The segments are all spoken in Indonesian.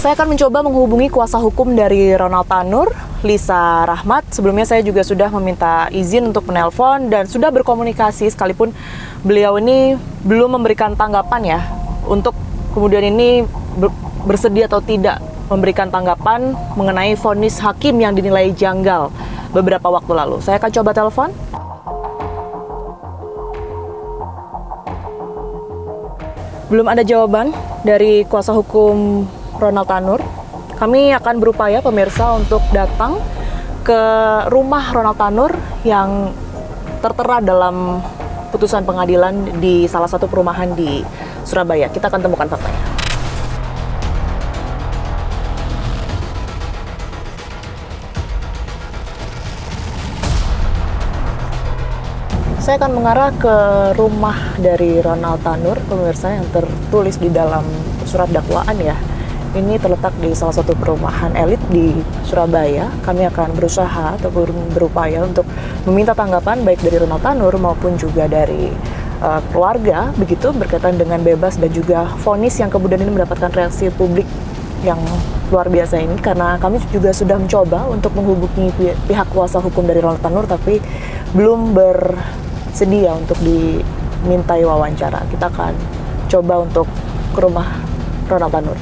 Saya akan mencoba menghubungi kuasa hukum dari Ronald Tanur, Lisa Rahmat. Sebelumnya saya juga sudah meminta izin untuk menelpon dan sudah berkomunikasi, sekalipun beliau ini belum memberikan tanggapan ya, untuk kemudian ini bersedia atau tidak memberikan tanggapan mengenai vonis hakim yang dinilai janggal beberapa waktu lalu. Saya akan coba telepon. Belum ada jawaban dari kuasa hukum Ronald Tanur. Kami akan berupaya pemirsa untuk datang ke rumah Ronald Tanur yang tertera dalam putusan pengadilan di salah satu perumahan di Surabaya. Kita akan temukan faktanya. Saya akan mengarah ke rumah dari Ronald Tanur, pemirsa, yang tertulis di dalam surat dakwaan ya. Ini terletak di salah satu perumahan elit di Surabaya. Kami akan berusaha ataupun berupaya untuk meminta tanggapan baik dari Ronald Tanur maupun juga dari keluarga, begitu, berkaitan dengan bebas dan juga vonis yang kemudian ini mendapatkan reaksi publik yang luar biasa ini, karena kami juga sudah mencoba untuk menghubungi pihak kuasa hukum dari Ronald Tanur tapi belum bersedia untuk dimintai wawancara. Kita akan coba untuk ke rumah Ronald Tanur.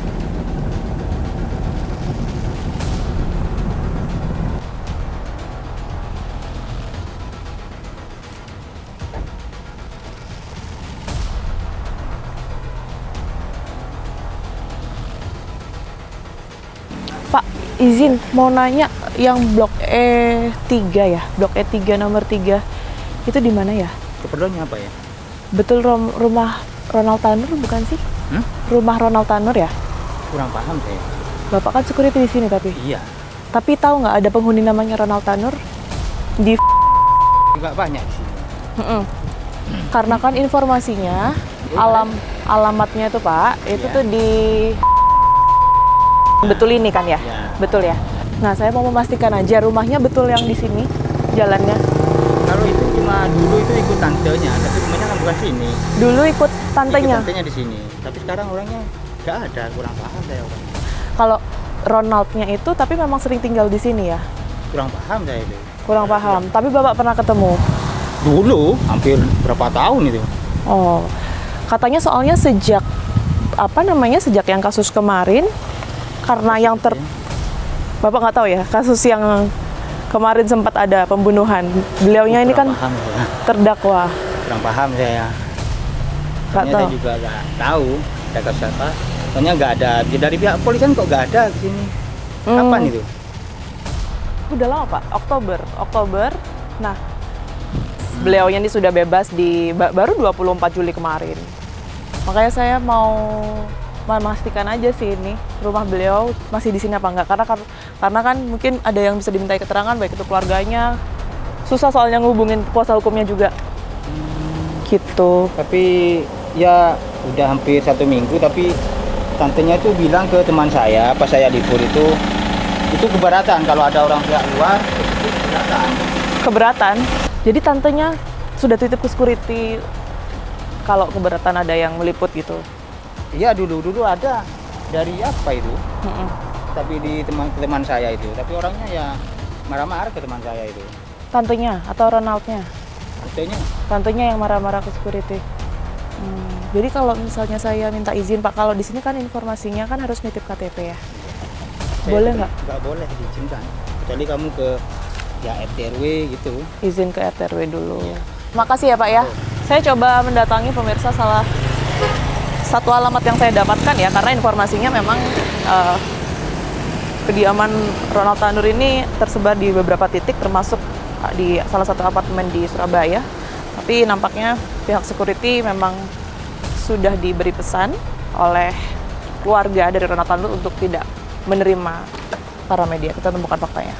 Pak, izin mau nanya, yang blok E3 ya, blok E3 nomor 3 itu di mana ya? Keperluannya apa ya? Betul rumah Ronald Tanur bukan sih? Rumah Ronald Tanur ya? Kurang paham saya. Bapak kan security di sini tapi. Iya. Tapi tahu nggak ada penghuni namanya Ronald Tanur di Juga banyak di sini. Karena kan informasinya alamatnya itu Pak, itu tuh di betul ini kan ya? Ya. Betul ya. Nah, saya mau memastikan aja rumahnya betul yang di sini jalannya. Kalau itu cuma dulu itu ikut tantenya, tapi rumahnya kan bukan sini. Dulu ikut tantenya. Ikut tantenya di sini. Tapi sekarang orangnya nggak ada, kurang paham saya orangnya. Kalau Ronaldnya itu tapi memang sering tinggal di sini ya? Kurang paham saya itu. Kurang paham. Tapi Bapak pernah ketemu? Dulu hampir berapa tahun itu. Oh. Katanya soalnya sejak sejak yang kasus kemarin, karena yang Bapak nggak tahu ya, kasus yang kemarin sempat ada pembunuhan. Beliaunya ini kan Paham, ya. terdakwa. Kurang paham saya. Nggak tahu. Saya juga nggak tahu ada kasus apa. Soalnya nggak ada dari pihak kepolisian, kok nggak ada di sini. Kapan itu? Udah lama Pak, Oktober. Nah, beliaunya ini sudah bebas baru 24 Juli kemarin. Makanya saya mau memastikan aja sih ini rumah beliau masih di sini apa enggak, karena kan mungkin ada yang bisa dimintai keterangan baik itu keluarganya. Susah soalnya ngehubungin kuasa hukumnya juga. Gitu. Tapi ya udah hampir 1 minggu, tapi tantenya itu bilang ke teman saya pas saya libur itu keberatan kalau ada orang pihak luar, itu keberatan. Keberatan? Jadi tantenya sudah titip ke security kalau keberatan ada yang meliput gitu? Iya, dulu ada dari apa itu, tapi di teman saya itu, tapi orangnya ya marah-marah ke teman saya itu. Tantenya atau Ronaldnya? Tantenya yang marah-marah ke security. Jadi kalau misalnya saya minta izin Pak, kalau di sini kan informasinya kan harus nitip KTP ya? Boleh nggak? Nggak boleh diizinkan, kecuali kamu ke ya RT RW gitu. Izin ke RT RW dulu. Ya. Makasih ya Pak ya. Saya coba mendatangi pemirsa salah satu alamat yang saya dapatkan ya, karena informasinya memang kediaman Ronald Tanur ini tersebar di beberapa titik, termasuk di salah satu apartemen di Surabaya. Tapi nampaknya pihak security memang sudah diberi pesan oleh keluarga dari Ronald Tanur untuk tidak menerima para media. Kita temukan faktanya.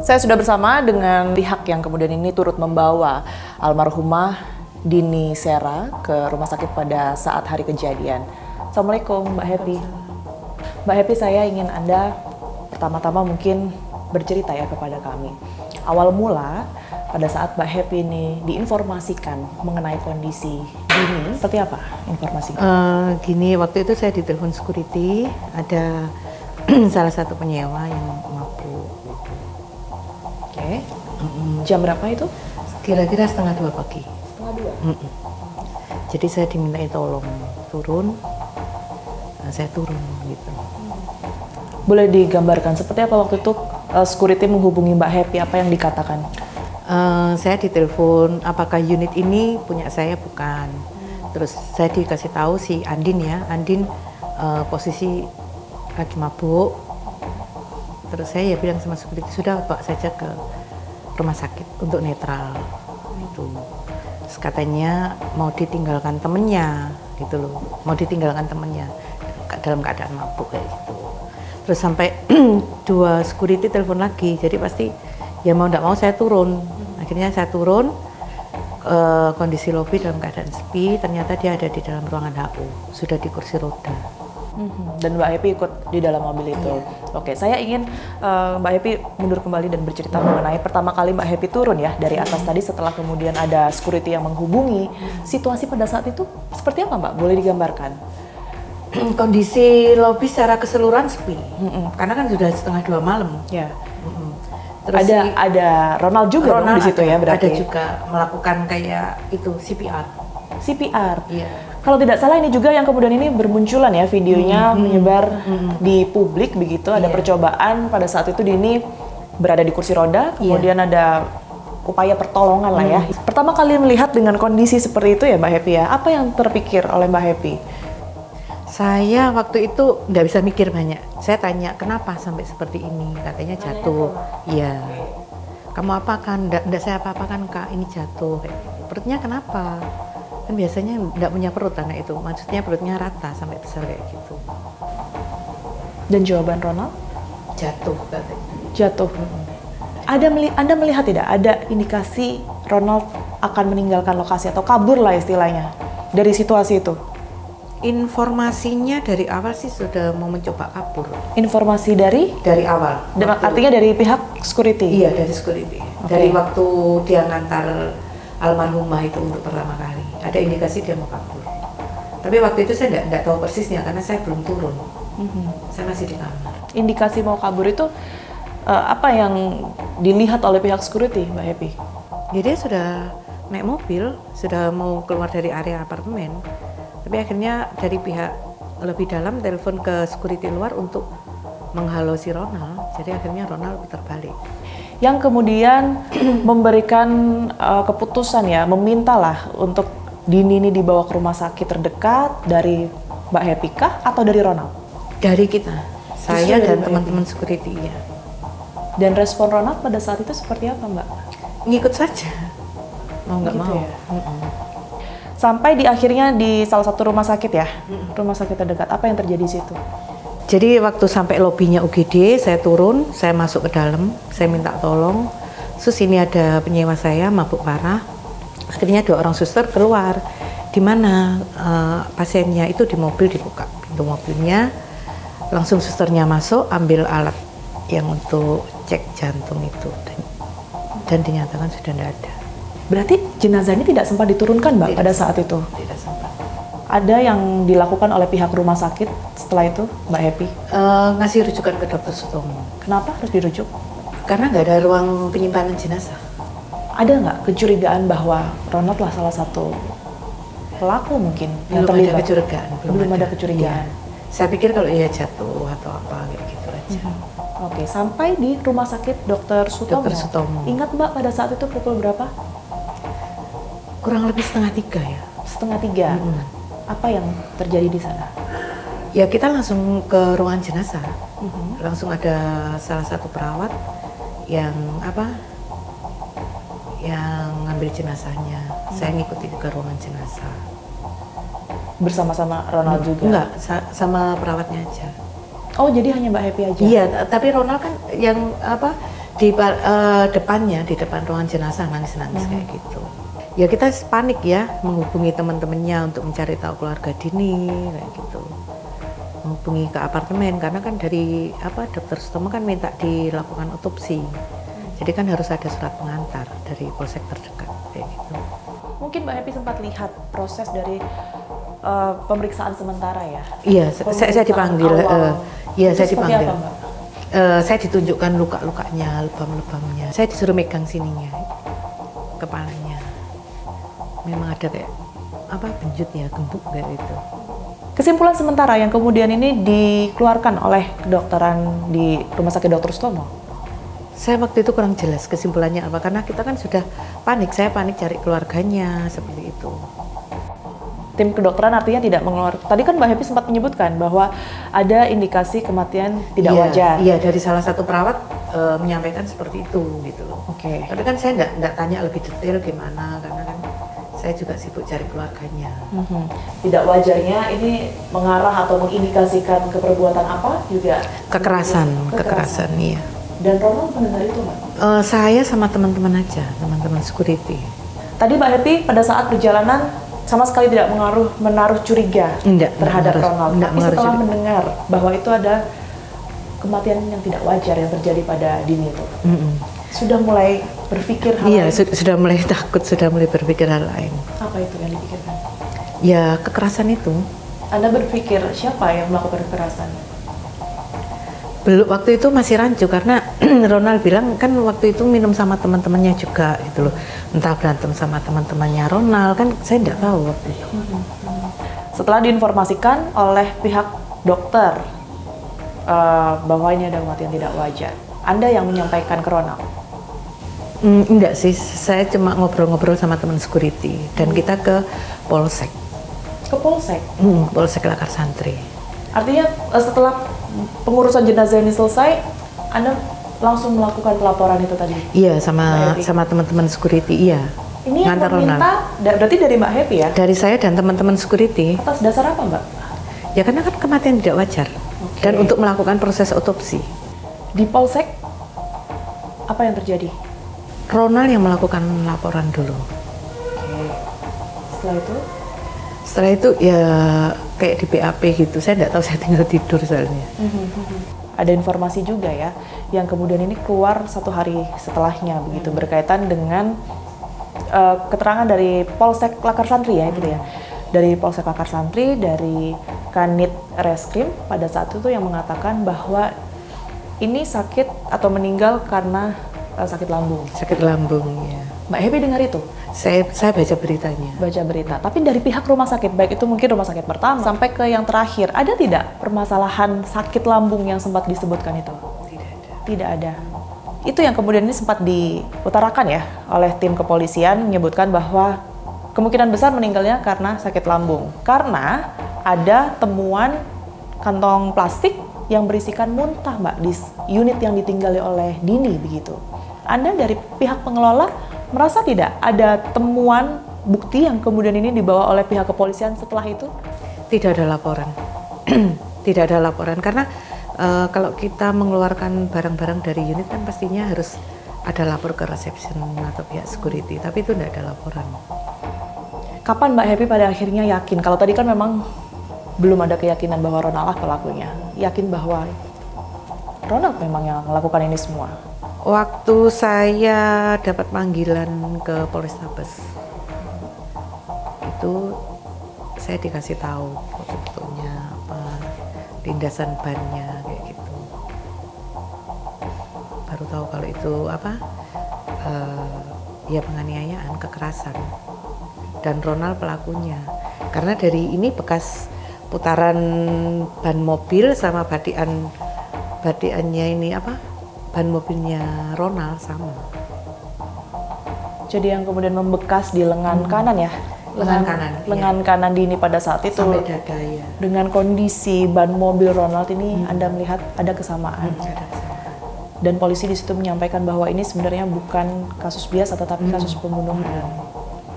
Saya sudah bersama dengan pihak yang kemudian ini turut membawa almarhumah Dini Sera ke rumah sakit pada saat hari kejadian. Assalamualaikum Mbak Happy. Mbak Happy, saya ingin Anda pertama-tama mungkin bercerita ya kepada kami. Awal mula pada saat Mbak Happy ini diinformasikan mengenai kondisi ini, seperti apa informasinya? Gini, waktu itu saya ditelepon security, ada salah satu penyewa yang mabuk. Oke. Jam berapa itu? Kira-kira 1:30 pagi. 1:30. Jadi saya dimintai tolong turun, nah, saya turun gitu. Boleh digambarkan seperti apa waktu itu security menghubungi Mbak Happy, apa yang dikatakan? Saya ditelepon apakah unit ini punya saya, bukan. Terus saya dikasih tahu si Andin ya, Andin posisi lagi mabuk. Terus saya ya bilang sama security, sudah bawa saja ke rumah sakit untuk netral itu. Terus katanya mau ditinggalkan temennya gitu loh, mau ditinggalkan temennya dalam keadaan mabuk kayak gitu. Terus sampai 2 security telepon lagi, jadi pasti ya mau tidak mau saya turun. Akhirnya saya turun, kondisi lobi dalam keadaan sepi, ternyata dia ada di dalam ruangan HU, sudah di kursi roda. Dan Mbak Happy ikut di dalam mobil itu. Oke, saya ingin Mbak Happy mundur kembali dan bercerita mengenai pertama kali Mbak Happy turun ya dari atas tadi, setelah kemudian ada security yang menghubungi. Situasi pada saat itu seperti apa Mbak? Boleh digambarkan? Kondisi lobi secara keseluruhan sepi, karena kan sudah 1:30 malam. Ya. Terus ada Ronald juga dong di situ ya berarti. Ada juga melakukan kayak itu CPR. CPR. Iya. Kalau tidak salah ini juga yang kemudian ini bermunculan ya videonya menyebar di publik begitu. Ada percobaan pada saat itu Dini berada di kursi roda, kemudian ada upaya pertolongan lah ya. Pertama kali melihat dengan kondisi seperti itu ya Mbak Happy ya, apa yang terpikir oleh Mbak Happy? Saya waktu itu nggak bisa mikir banyak. Saya tanya kenapa sampai seperti ini, katanya jatuh. Iya. Kamu apa kan? Nggak saya apa-apa kan Kak, ini jatuh. Perutnya kenapa? Kan biasanya nggak punya perut anak itu, maksudnya perutnya rata sampai besar kayak gitu. Dan jawaban Ronald? Jatuh katanya. Jatuh. Anda melihat tidak ada indikasi Ronald akan meninggalkan lokasi atau kabur lah istilahnya dari situasi itu? Informasinya dari awal sih sudah mau mencoba kabur. Informasi dari awal. Artinya dari pihak security? Iya, dari security. Dari waktu dia ngantar almarhumah itu untuk pertama kali, ada indikasi dia mau kabur. Tapi waktu itu saya nggak tahu persisnya karena saya belum turun. Saya masih di kamar. Indikasi mau kabur itu apa yang dilihat oleh pihak security, Mbak Happy? Jadi dia sudah naik mobil, sudah mau keluar dari area apartemen. Tapi akhirnya dari pihak lebih dalam telepon ke security luar untuk menghalau si Ronald. Jadi akhirnya Ronald putar balik. Yang kemudian memberikan keputusan ya, memintalah untuk Dini ini dibawa ke rumah sakit terdekat dari Mbak Happy kah atau dari Ronald? Dari kita, saya dan teman-teman security ya. Dan respon Ronald pada saat itu seperti apa Mbak? Ngikut saja, mau nggak Gitu mau. ya? Sampai di akhirnya di salah satu rumah sakit ya, rumah sakit terdekat. Apa yang terjadi di situ? Jadi waktu sampai lobinya UGD, saya turun, saya masuk ke dalam, saya minta tolong. Terus ini ada penyewa saya mabuk parah. Akhirnya 2 orang suster keluar. Di mana pasiennya itu di mobil, dibuka pintu mobilnya, langsung susternya masuk, ambil alat yang untuk cek jantung itu dan dinyatakan sudah tidak ada. Berarti jenazahnya tidak sempat diturunkan Mbak pada saat itu? Tidak sempat. Ada yang dilakukan oleh pihak rumah sakit setelah itu Mbak Happy? Ngasih rujukan ke Dokter Sutomo. Kenapa harus dirujuk? Karena nggak ada ruang penyimpanan jenazah. Ada nggak kecurigaan bahwa Ronald lah salah satu pelaku mungkin yang Belum terlibat? ada kecurigaan. Belum ada kecurigaan. Iya. Saya pikir kalau ia jatuh atau apa kayak gitu aja. Oke, sampai di rumah sakit Dokter Sutomo. Dokter Sutomo. Ingat Mbak pada saat itu pukul berapa? Kurang lebih 2:30 ya. 2:30. Apa yang terjadi di sana? Ya kita langsung ke ruangan jenazah. Langsung ada salah satu perawat yang yang ngambil jenazahnya. Saya ngikuti ke ruangan jenazah. Bersama-sama Ronald juga? Enggak, sama perawatnya aja. Oh, jadi hanya Mbak Happy aja? Iya, tapi Ronald kan yang di depannya, di depan ruangan jenazah nangis-nangis kayak gitu. Ya kita panik ya, menghubungi teman-temannya untuk mencari tahu keluarga Dini kayak gitu. Menghubungi ke apartemen karena kan dari Dokter Sutomo kan minta dilakukan otopsi. Jadi kan harus ada surat pengantar dari polsek terdekat kayak gitu. Mungkin Mbak Happy sempat lihat proses dari pemeriksaan sementara ya? Iya, saya dipanggil. Iya, saya seperti dipanggil. apa, Mbak? Saya ditunjukkan luka-lukanya, lebam-lebamnya. Saya disuruh megang sininya, kepalanya. Memang ada kayak apa benjutnya, gembuk kayak itu. Kesimpulan sementara yang kemudian ini dikeluarkan oleh kedokteran di Rumah Sakit Dr. Sutomo. Saya waktu itu kurang jelas kesimpulannya apa, karena kita kan sudah panik. Saya panik cari keluarganya seperti itu. Tim kedokteran artinya tidak mengeluarkan. Tadi kan Mbak Happy sempat menyebutkan bahwa ada indikasi kematian tidak wajar. Iya, dari salah satu perawat menyampaikan seperti itu gitu loh. Oke. Tapi kan saya nggak tanya lebih detail gimana, karena kan saya juga sibuk cari keluarganya. Tidak wajarnya ini mengarah atau mengindikasikan ke perbuatan apa juga? Kekerasan, iya. Dan Ronald mendengar itu, Mbak? Saya sama teman-teman aja, teman-teman security. Tadi Mbak Happy pada saat perjalanan sama sekali tidak menaruh curiga terhadap Ronald. Tapi setelah mendengar bahwa itu ada kematian yang tidak wajar yang terjadi pada Dini itu, sudah mulai berpikir hal lain? Iya, sudah mulai takut, sudah mulai berpikir hal lain. Apa itu yang dipikirkan? Ya, kekerasan itu. Anda berpikir siapa yang melakukan kekerasan? Belum, waktu itu masih rancu karena Ronald bilang kan waktu itu minum sama teman-temannya juga gitu loh. Entah berantem sama teman-temannya Ronald, kan saya tidak tahu waktu itu. Setelah diinformasikan oleh pihak dokter bahwa ini ada kematian tidak wajar, Anda yang menyampaikan ke Ronald? Enggak sih, saya cuma ngobrol-ngobrol sama teman security dan kita ke Polsek. Ke Polsek? Polsek Lakar Santri. Artinya setelah pengurusan jenazah ini selesai, Anda langsung melakukan pelaporan itu tadi? Iya, sama teman-teman security, iya. Ini yang meminta, berarti dari Mbak Happy ya? Dari saya dan teman-teman security. Atas dasar apa, Mbak? Ya karena kan kematian tidak wajar. Dan untuk melakukan proses otopsi. Di Polsek, apa yang terjadi? Ronald yang melakukan laporan dulu. Oke. Setelah itu? Setelah itu ya kayak di BAP gitu. Saya nggak tahu, saya tinggal tidur soalnya. Ada informasi juga ya, yang kemudian ini keluar 1 hari setelahnya begitu, berkaitan dengan keterangan dari Polsek Lakar Santri ya, gitu ya. Dari Polsek Lakar Santri, dari Kanit Reskrim pada saat itu yang mengatakan bahwa ini sakit atau meninggal karena sakit lambung. Sakit lambung, ya. Mbak Happy dengar itu? Saya baca beritanya. Baca berita. Tapi dari pihak rumah sakit, baik itu mungkin rumah sakit pertama sampai ke yang terakhir, ada tidak permasalahan sakit lambung yang sempat disebutkan itu? Tidak ada. Tidak ada. Itu yang kemudian ini sempat diutarakan ya oleh tim kepolisian, menyebutkan bahwa kemungkinan besar meninggalnya karena sakit lambung. Karena ada temuan kantong plastik yang berisikan muntah, Mbak, di unit yang ditinggali oleh Dini begitu. Anda dari pihak pengelola merasa tidak ada temuan bukti yang kemudian ini dibawa oleh pihak kepolisian setelah itu? Tidak ada laporan. Tidak ada laporan karena kalau kita mengeluarkan barang-barang dari unit kan pastinya harus ada lapor ke reception atau pihak security, tapi itu tidak ada laporan. Kapan Mbak Happy pada akhirnya yakin? Kalau tadi kan memang belum ada keyakinan bahwa Ronald lah pelakunya. Yakin bahwa Ronald memang yang melakukan ini semua? Waktu saya dapat panggilan ke Polrestabes, itu saya dikasih tahu foto-fotonya, apa, lindasan bannya kayak gitu. Baru tahu kalau itu apa, ya penganiayaan, kekerasan. Dan Ronald pelakunya. Karena dari ini bekas putaran ban mobil sama badiannya ini apa? Ban mobilnya Ronald sama. Jadi yang kemudian membekas di lengan kanan ya? Lengan kanan Dini pada saat itu. Sampai dada ya. Dengan kondisi ban mobil Ronald ini Anda melihat ada kesamaan. Dan polisi di situ menyampaikan bahwa ini sebenarnya bukan kasus biasa tetapi kasus pembunuhan.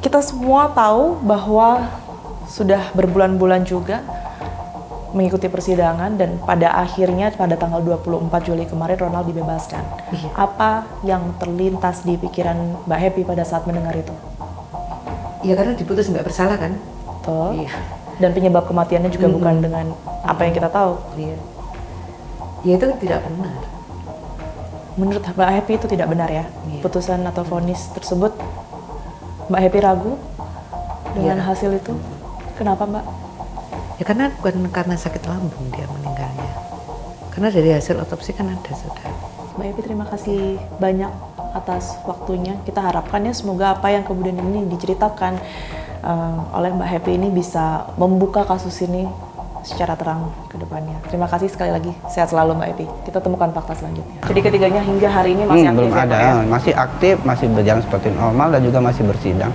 Kita semua tahu bahwa sudah berbulan-bulan juga mengikuti persidangan dan pada akhirnya pada tanggal 24 Juli kemarin Ronald dibebaskan. Iya. Apa yang terlintas di pikiran Mbak Happy pada saat mendengar itu? Ya karena diputus nggak bersalah kan? Betul. Iya. Dan penyebab kematiannya juga bukan dengan apa yang kita tahu. Iya. Ya itu tidak benar. Menurut Mbak Happy itu tidak benar ya? Iya. Putusan atau vonis tersebut, Mbak Happy ragu dengan Iya. hasil itu? Kenapa Mbak? Ya karena bukan karena sakit lambung dia meninggalnya. Karena dari hasil otopsi kan ada sudah. Mbak Happy terima kasih banyak atas waktunya. Kita harapkan ya semoga apa yang kemudian ini diceritakan oleh Mbak Happy ini bisa membuka kasus ini secara terang ke depannya. Terima kasih sekali lagi. Sehat selalu Mbak Happy. Kita temukan fakta selanjutnya. Jadi ketiganya hingga hari ini masih aktif belum ya, ada, Pak, ya? masih aktif, masih berjalan seperti normal dan juga masih bersidang.